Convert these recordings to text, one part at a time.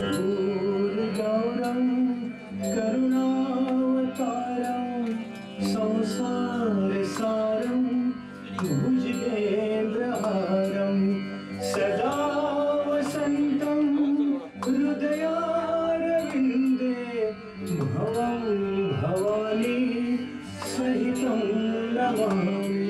गौरं करुणावतारं संसारसारं भुजगेन्द्रहारं सदा वसन्तं हृदयारविन्दे भवं भवानी सहितं नमामि।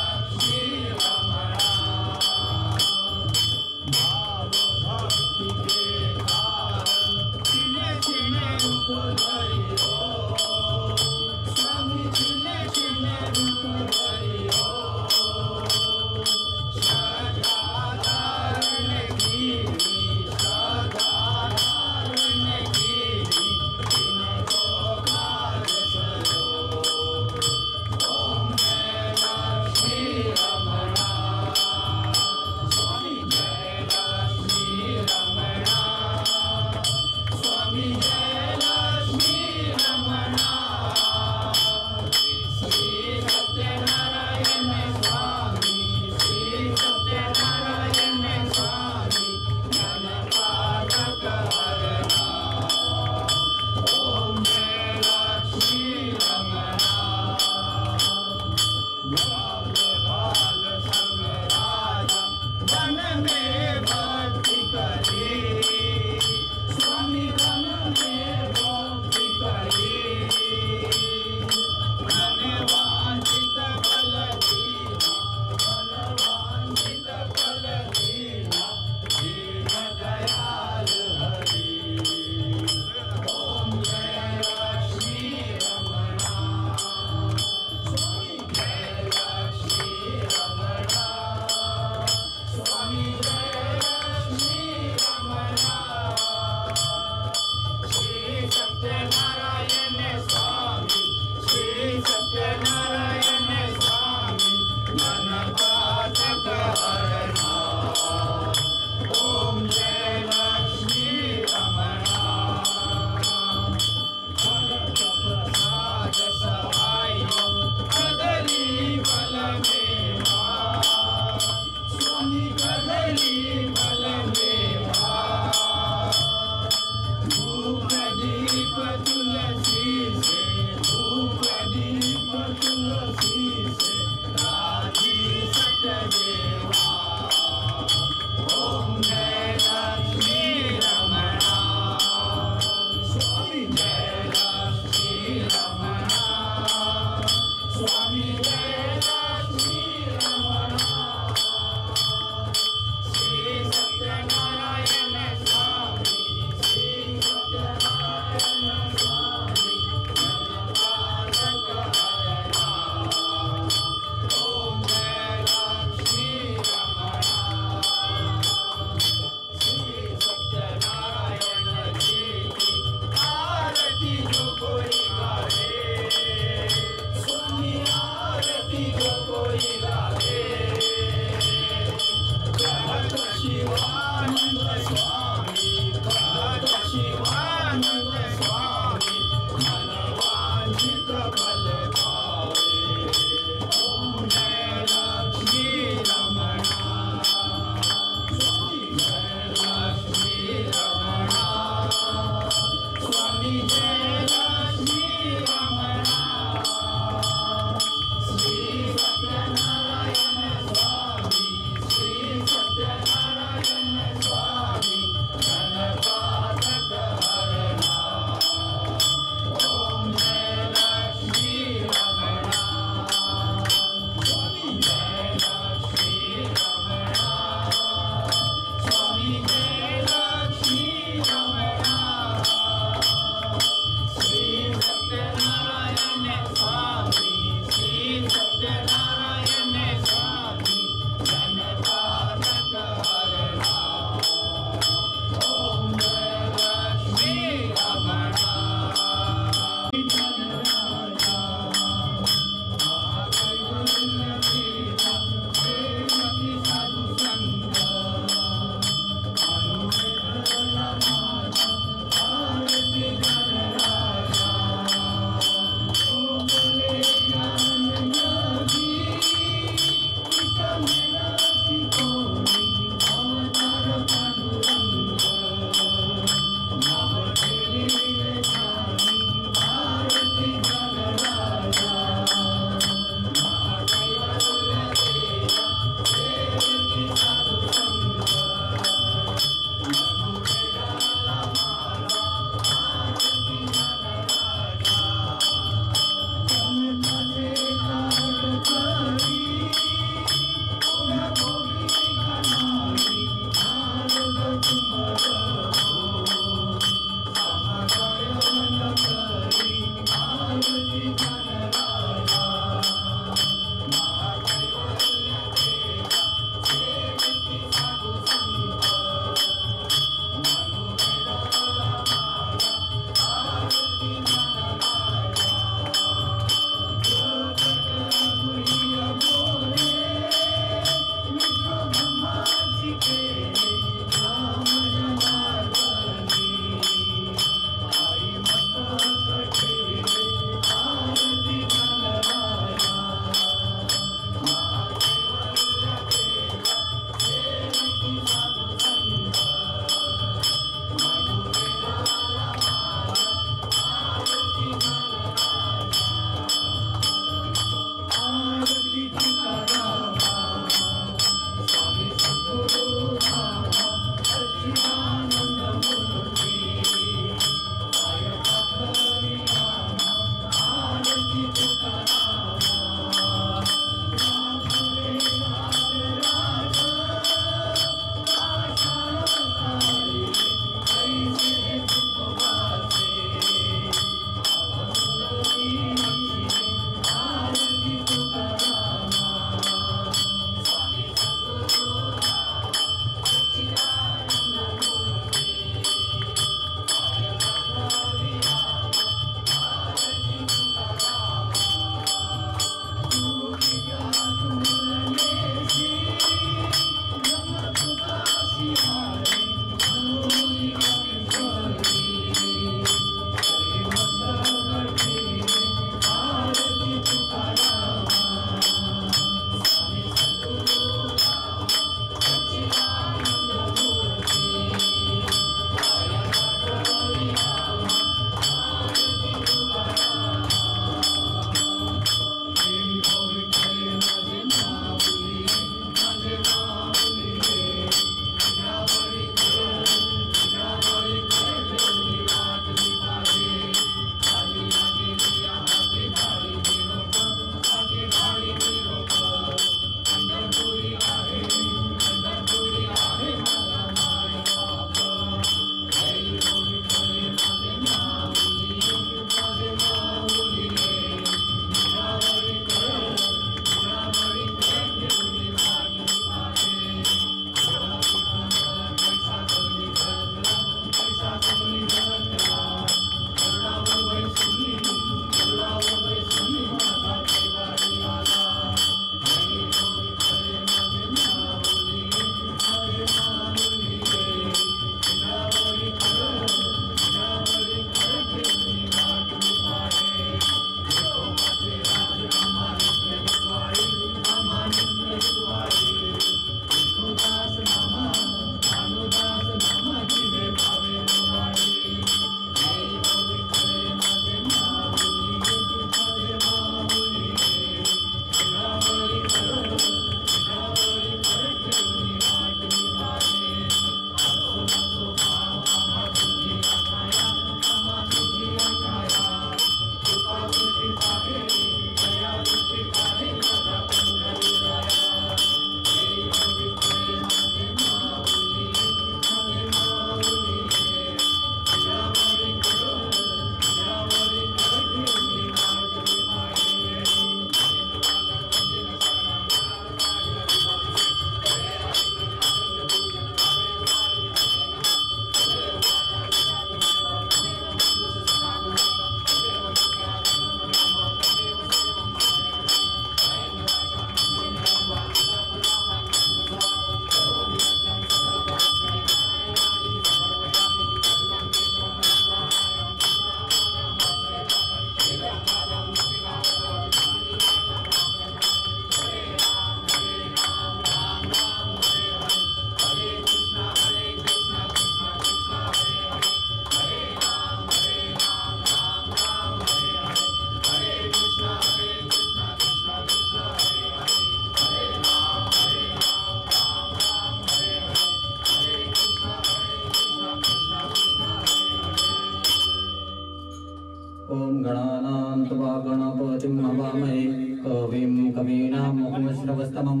ओम गणानां त्वा गणपतिं हवामहे कविं कवीनामुपमश्रवस्तमं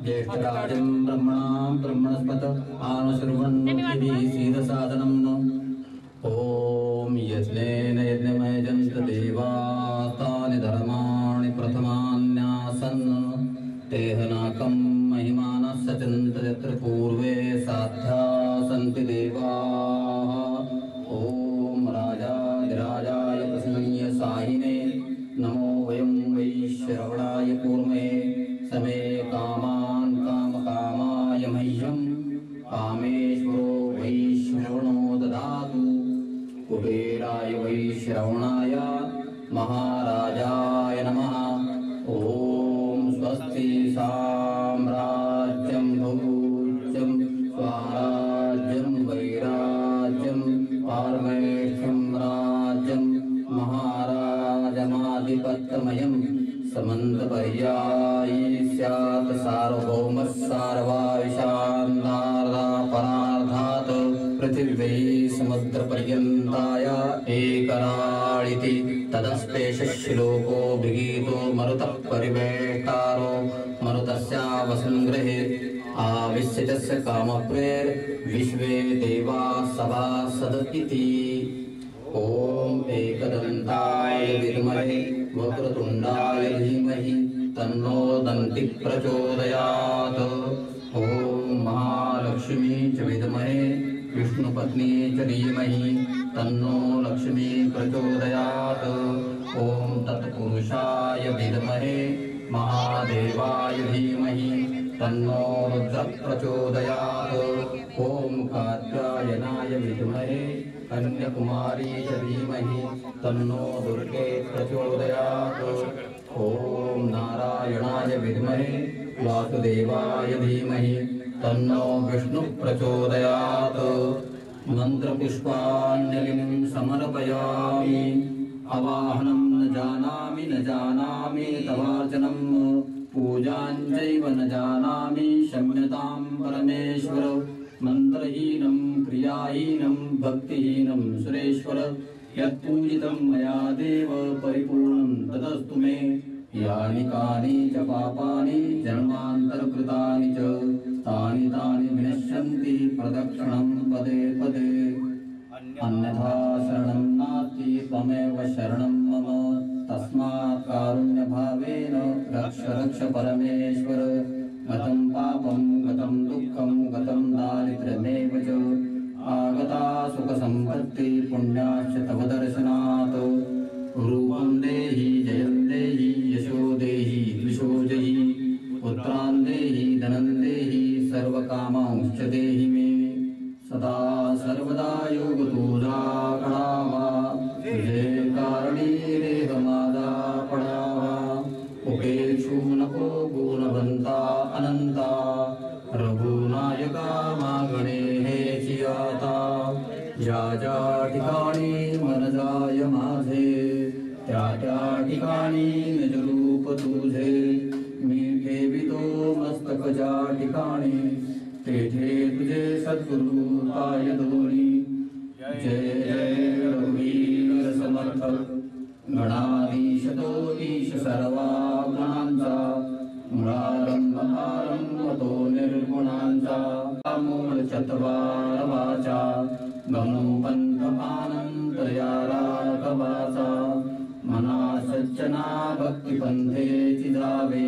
ज्येष्ठराजं ब्रह्मणां ब्रह्मणस्पत आनशृण्वन्नोतिभिः सीदसादनम् ओम यज्ञेन यज्ञमयजन्त देवास्तानि धर्माणि प्रथमान्यासन् तेहनाकं महिमानः सचन्त यत्र पूर्वे साध्या सन्ति देवाः ओम राजाधिराजाय तस्मै साहिने नमो वयं वै श्रवणाय कूर्मे समे कामान् कामकामाय मह्यं कामेश्वरो वै श्रवणो ददातु कुबेराय वै श्रवणाय महाराजाय नमः ओम स्वस्ति साम्राज्यं भोज्यं स्वराज्यं वैराज्यं पारमेष्ठ्यं राज्यं महाराजमाधिपत्यमयं समन्तपर्यायी स्यात् सार्वभौमस्सार्वाविशान्नार्धापरार्धात् पृथिव्यै समुद्रपर्यन्ताय एकराळिति तदस्पेशश्लोको विगीतो मरुतः परिवेष्टारो मरुतस्यावसङ्ग्रहे आविश्यस्य कामप्रेर्विश्वे देवाः सभासद इति ओम एकदन्ताय विद्महे वक्रतुण्डाय धीमहि तन्नो दन्ति प्रचोदयात् ओम महालक्ष्मी च विद्महे विष्णुपत्नी च धीमहि तन्नो लक्ष्मी प्रचोदयात् ओम तत्पुरुषाय विद्महे महादेवाय धीमहि तन्नो रुद्र प्रचोदयात् ओम कात्यायनाय विद्महे कन्याकुमारी च धीमहि तन्नो दुर्गे प्रचोदयात् ओम नारायणाय विद्महे वासुदेवाय धीमहि तन्नो विष्णु प्रचोदयात् मंत्रपुष्पाञ्जलिं समर्पयामि आवाहनं न जानामि तवार्चनं पूजाञ्चैव न जानामि क्षम्यतां परमेश्वर मंत्रहीनं क्रियाहीनं भक्तिहीनं सुरेश्वर यत्पूजितं मया देव परिपूर्णं तदस्तु मे यानि कानि च पापानि जन्मान्तरकृतानि च तानि तानि विनश्यन्ति प्रदक्षिणं पदे पदे अन्यथा शरणं नास्ति त्वमेव शरणं मम तस्मात् कारुण्यभावेन रक्ष रक्ष परमेश्वर गतं पापं गतं दुःखं गतं दारिद्र्यमेव च आगता सुखसम्पत्ति पुण्याश्च तव दर्शनात् रूपं देहि जयं देहि यशो देहि द्विषो जयि पुत्रान् देहि धनं देहि सर्वकामांश्च देहि मे सदा सर्वदा योगतुजा कडावा तुझे कारणी देहमादा पडावा उपेक्षु नको गुणवंता अनंता रघुनायका मागणे हे चियाता ज्या ज्या ठिकाणी मन जाय माझे त्या त्या ठिकाणी निज रूप तुझे मी ठेवितो मस्तक ज्या ठिकाणी तेथे तुझे सद्गुरु पाय दोनी जय जय रघुवीर समर्थ गणाधीश तोधीश सर्वा गुणांचा मुळारंभ तो निर्गुणांचा मूळ चत्वार वाचा गमोपंथ आनंतया राघवाचा मना सज्जना भक्तिपंथेची जावे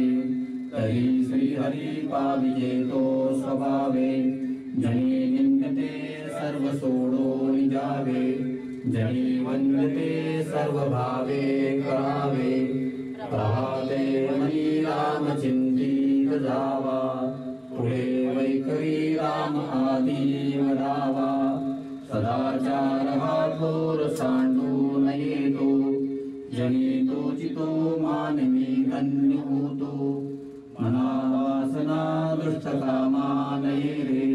तरी श्रीहरी पाविजेतो स्वभावे जनी निंदते सर्व सोडून जावे जनी वंदते सर्व भावे करावे प्रभाते मनी राम चिंतित जावा पुढे वैखरी राम आदी वदावा सदाचार हा थोर सांडून येतो जनी तोचितो मानवी धन्य होतो मना वासना दुष्ट कामा नये रे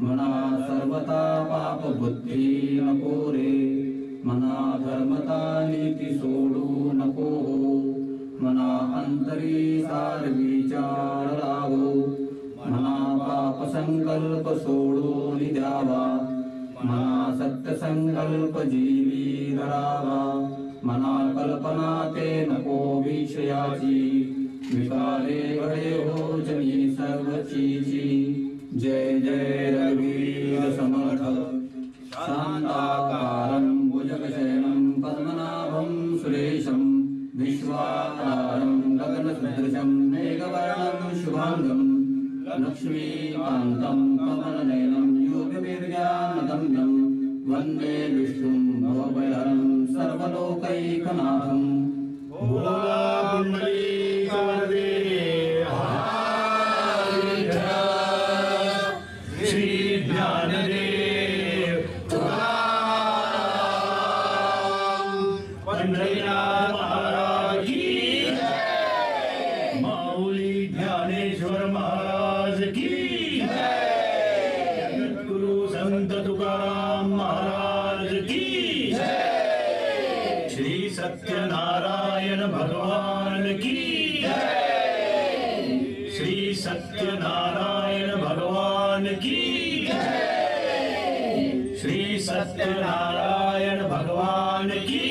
मना सर्वता पाप बुद्धी नको रे मना धर्मता नीती सोडू नको मना अंतरी सार विचार लावो मना पाप संकल्प सोडून द्यावा मना सत्य संकल्प जीवी धरावा मना कल्पना ते नको विषयाची विकारे घडे हो जनी सर्वचीची जय जय रघुवीर समर्थ शांताकारं भुजगशयनं पद्मनाभं सुरेशं विश्वाधारं गगनसदृशं मेघवर्णं शुभांगं लक्ष्मीकान्तं कमलनयनं योगवीर्यानगम्यं वन्दे विष्णुं भवभयहरं सर्वलोकैकनाथं भोला पुंडलीकवरदे श्री ज्ञानदेव पंढरीनाथ महाराज की जय, माऊली ज्ञानेश्वर महाराज की जय, जगद्गुरु संत तुकाराम महाराज की जय, श्री सत्यनारायण भगवान की जय, श्री सत्यनारायण भगवान की जय, श्री सत्यनारायण भगवान की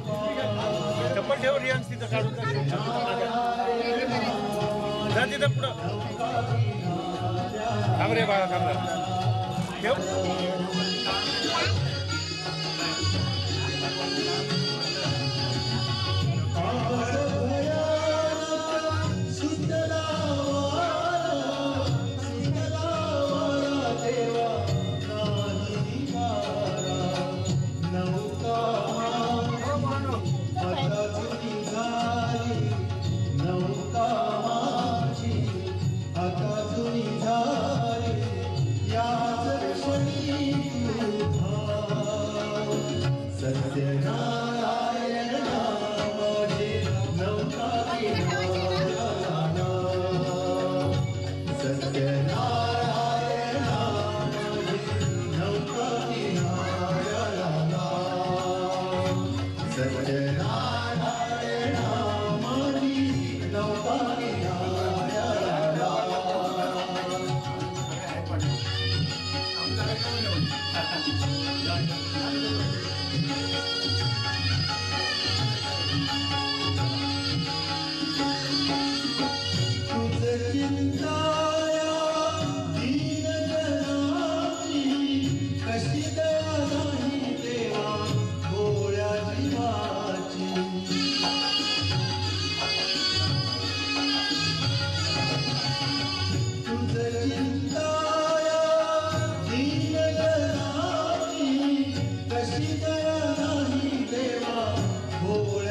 चप्पल ठेव रियांश तिथं काढून जा तिथं पुढं थांब रे बाळा थांब ठेव कशी दया नाही देवा भोळ्या